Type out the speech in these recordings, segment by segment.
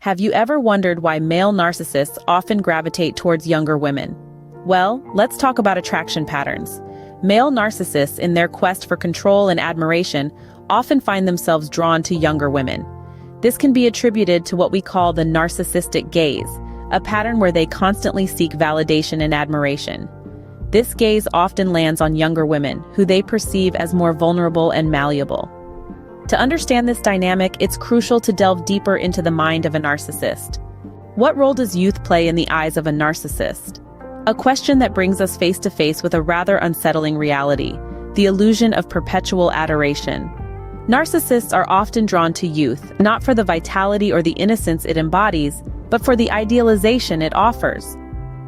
Have you ever wondered why male narcissists often gravitate towards younger women? Well, let's talk about attraction patterns. Male narcissists, in their quest for control and admiration, often find themselves drawn to younger women. This can be attributed to what we call the narcissistic gaze, a pattern where they constantly seek validation and admiration. This gaze often lands on younger women, who they perceive as more vulnerable and malleable. To understand this dynamic, it's crucial to delve deeper into the mind of a narcissist. What role does youth play in the eyes of a narcissist? A question that brings us face to face with a rather unsettling reality: the illusion of perpetual adoration. Narcissists are often drawn to youth, not for the vitality or the innocence it embodies, but for the idealization it offers.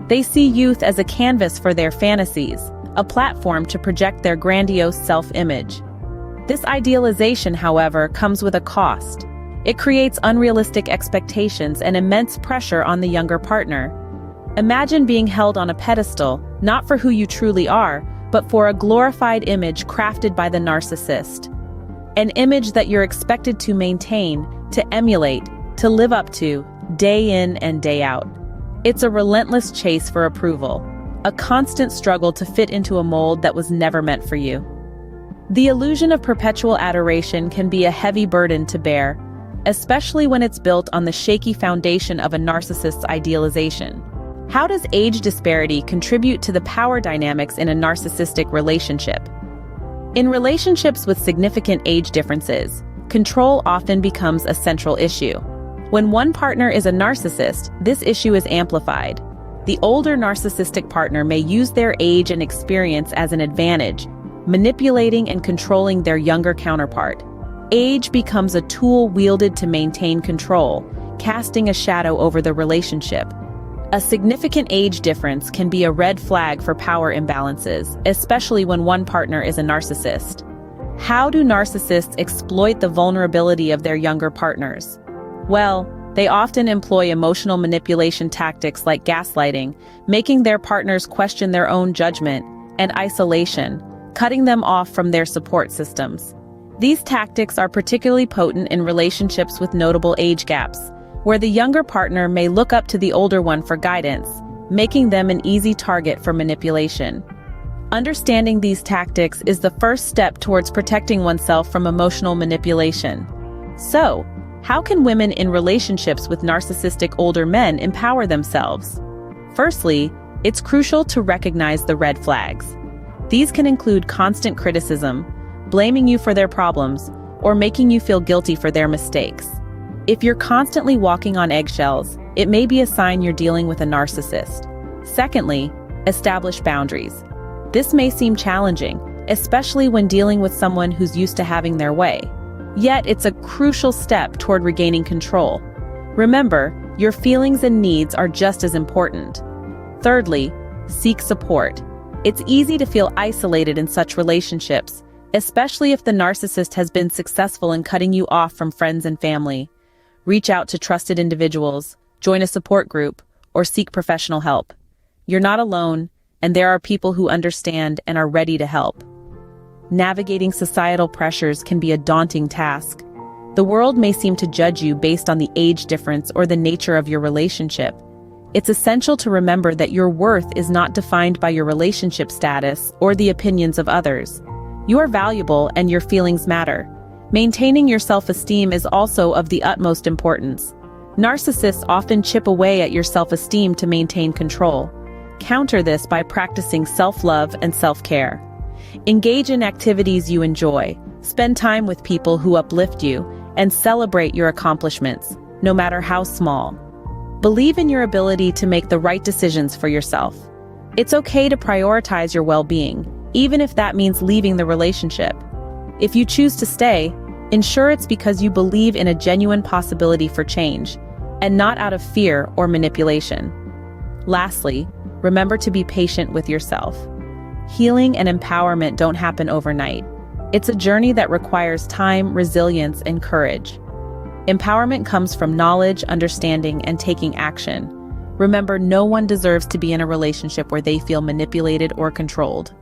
They see youth as a canvas for their fantasies, a platform to project their grandiose self-image. This idealization, however, comes with a cost. It creates unrealistic expectations and immense pressure on the younger partner. Imagine being held on a pedestal, not for who you truly are, but for a glorified image crafted by the narcissist. An image that you're expected to maintain, to emulate, to live up to, day in and day out. It's a relentless chase for approval, a constant struggle to fit into a mold that was never meant for you. The illusion of perpetual adoration can be a heavy burden to bear, especially when it's built on the shaky foundation of a narcissist's idealization. How does age disparity contribute to the power dynamics in a narcissistic relationship? In relationships with significant age differences, control often becomes a central issue. When one partner is a narcissist, this issue is amplified. The older narcissistic partner may use their age and experience as an advantage, manipulating and controlling their younger counterpart. Age becomes a tool wielded to maintain control, casting a shadow over the relationship. A significant age difference can be a red flag for power imbalances, especially when one partner is a narcissist. How do narcissists exploit the vulnerability of their younger partners? Well, they often employ emotional manipulation tactics like gaslighting, making their partners question their own judgment, and isolation, cutting them off from their support systems. These tactics are particularly potent in relationships with notable age gaps, where the younger partner may look up to the older one for guidance, making them an easy target for manipulation. Understanding these tactics is the first step towards protecting oneself from emotional manipulation. So, how can women in relationships with narcissistic older men empower themselves? Firstly, it's crucial to recognize the red flags. These can include constant criticism, blaming you for their problems, or making you feel guilty for their mistakes. If you're constantly walking on eggshells, it may be a sign you're dealing with a narcissist. Secondly, establish boundaries. This may seem challenging, especially when dealing with someone who's used to having their way. Yet it's a crucial step toward regaining control. Remember, your feelings and needs are just as important. Thirdly, seek support. It's easy to feel isolated in such relationships, especially if the narcissist has been successful in cutting you off from friends and family. Reach out to trusted individuals, join a support group, or seek professional help. You're not alone, and there are people who understand and are ready to help. Navigating societal pressures can be a daunting task. The world may seem to judge you based on the age difference or the nature of your relationship. It's essential to remember that your worth is not defined by your relationship status or the opinions of others. You are valuable and your feelings matter. Maintaining your self-esteem is also of the utmost importance. Narcissists often chip away at your self-esteem to maintain control. Counter this by practicing self-love and self-care. Engage in activities you enjoy, spend time with people who uplift you, and celebrate your accomplishments, no matter how small. Believe in your ability to make the right decisions for yourself. It's okay to prioritize your well-being, even if that means leaving the relationship. If you choose to stay, ensure it's because you believe in a genuine possibility for change, and not out of fear or manipulation. Lastly, remember to be patient with yourself. Healing and empowerment don't happen overnight. It's a journey that requires time, resilience, and courage. Empowerment comes from knowledge, understanding, and taking action. Remember, no one deserves to be in a relationship where they feel manipulated or controlled.